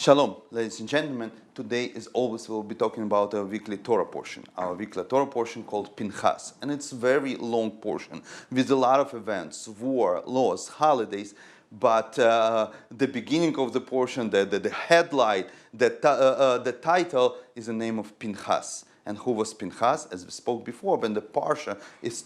Shalom, ladies and gentlemen. Today, as always, we'll be talking about our weekly Torah portion. Our weekly Torah portion called Pinchas. And it's a very long portion with a lot of events, war, laws, holidays. But the beginning of the portion, the headlight, the title is the name of Pinchas. And who was Pinchas? As we spoke before, when the Parsha is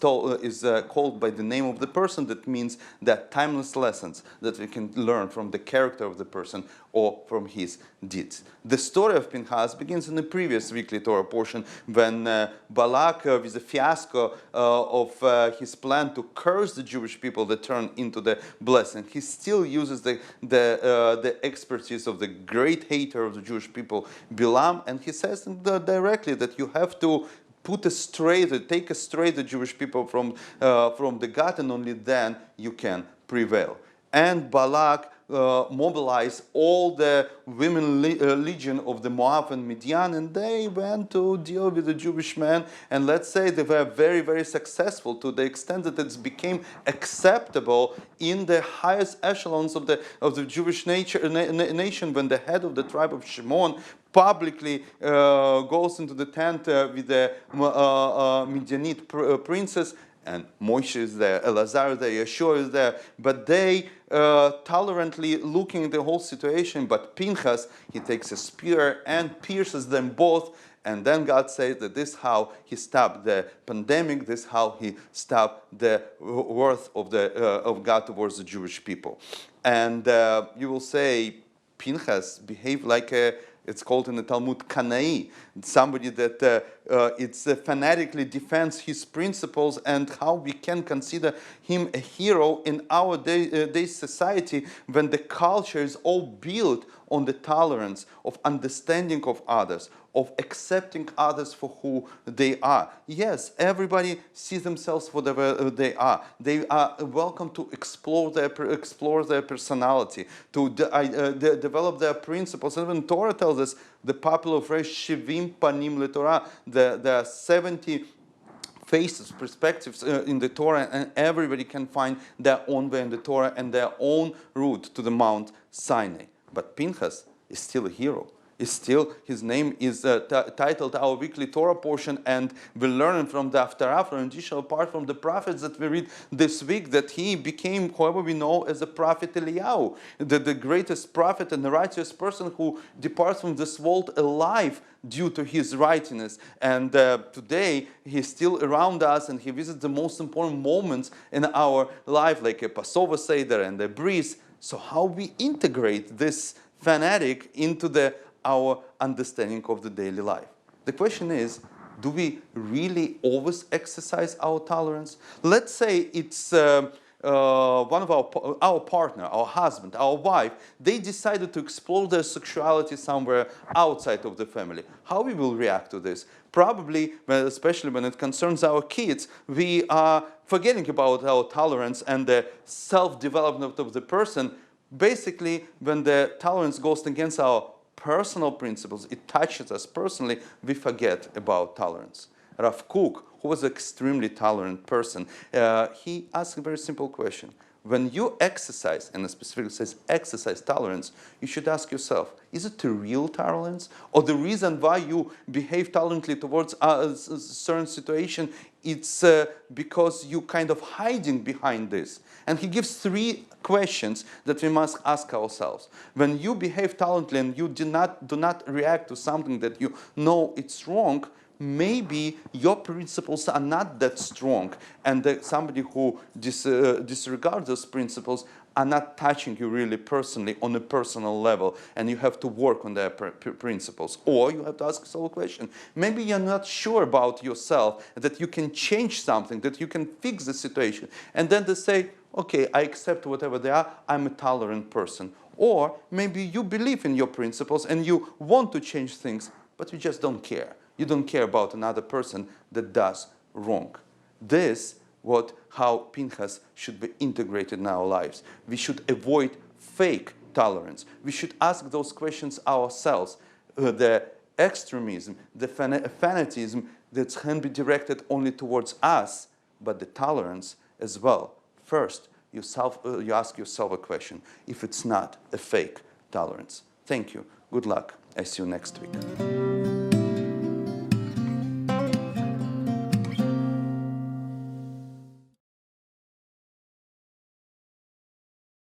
called by the name of the person, that means that timeless lessons that we can learn from the character of the person or from his deeds. The story of Pinchas begins in the previous weekly Torah portion when Balak, with the fiasco of his plan to curse the Jewish people that turned into the blessing, he still uses the expertise of the great hater of the Jewish people, Bilam, and he says directly that you have to take astray the Jewish people from the God, and only then you can prevail. And Balak mobilized all the women legion of the Moab and Midian, and they went to deal with the Jewish men. And let's say they were very, very successful to the extent that it became acceptable in the highest echelons of the Jewish nation when the head of the tribe of Shimon publicly goes into the tent with the Midianite princess, and Moshe is there, Elazar is there, Yeshua is there, but they tolerantly looking at the whole situation. But Pinchas, he takes a spear and pierces them both, and then God says that this is how he stopped the pandemic, this is how he stopped the wrath of God towards the Jewish people. And you will say, Pinchas behaved like it's called in the Talmud Kanai, somebody that fanatically defends his principles, and how we can consider him a hero in our day society when the culture is all built on the tolerance of understanding of others, of accepting others for who they are. Yes, everybody sees themselves for whatever they are. They are welcome to explore their personality, to develop their principles. And when Torah tells us the popular phrase "Shivim panim leTorah," there are 70 faces, perspectives in the Torah, and everybody can find their own way in the Torah and their own route to the Mount Sinai. But Pinchas is still a hero. His name is titled our weekly Torah portion, and we learn from the Haftarah, from additional part from the prophets that we read this week, that he became, however we know, as a prophet Eliyahu, the greatest prophet and the righteous person who departs from this world alive due to his righteousness. And today he's still around us, and he visits the most important moments in our life, like a Passover Seder and a Bris. So how we integrate this fanatic into our understanding of the daily life? The question is, do we really always exercise our tolerance? Let's say it's one of our partner, our husband, our wife, they decided to explore their sexuality somewhere outside of the family. How we will react to this? Probably, especially when it concerns our kids, we are forgetting about our tolerance and the self-development of the person. Basically, when the tolerance goes against our personal principles, it touches us personally, we forget about tolerance. Rav Kook, who was an extremely tolerant person, he asked a very simple question. When you exercise, and specifically says exercise tolerance, you should ask yourself, is it a real tolerance? Or the reason why you behave tolerantly towards a certain situation, it's because you kind of hiding behind this. And he gives 3 questions that we must ask ourselves. When you behave tolerantly and you do not react to something that you know it's wrong, maybe your principles are not that strong, and somebody who disregards those principles are not touching you really personally on a personal level, and you have to work on their principles. Or you have to ask yourself a question. Maybe you're not sure about yourself, that you can change something, that you can fix the situation, and then they say, okay, I accept whatever they are, I'm a tolerant person. Or maybe you believe in your principles and you want to change things, but you just don't care. You don't care about another person that does wrong. This how Pinchas should be integrated in our lives. We should avoid fake tolerance. We should ask those questions ourselves. The extremism, the fanatism that can be directed only towards us, but the tolerance as well. First, you ask yourself a question, if it's not a fake tolerance. Thank you. Good luck. I see you next week.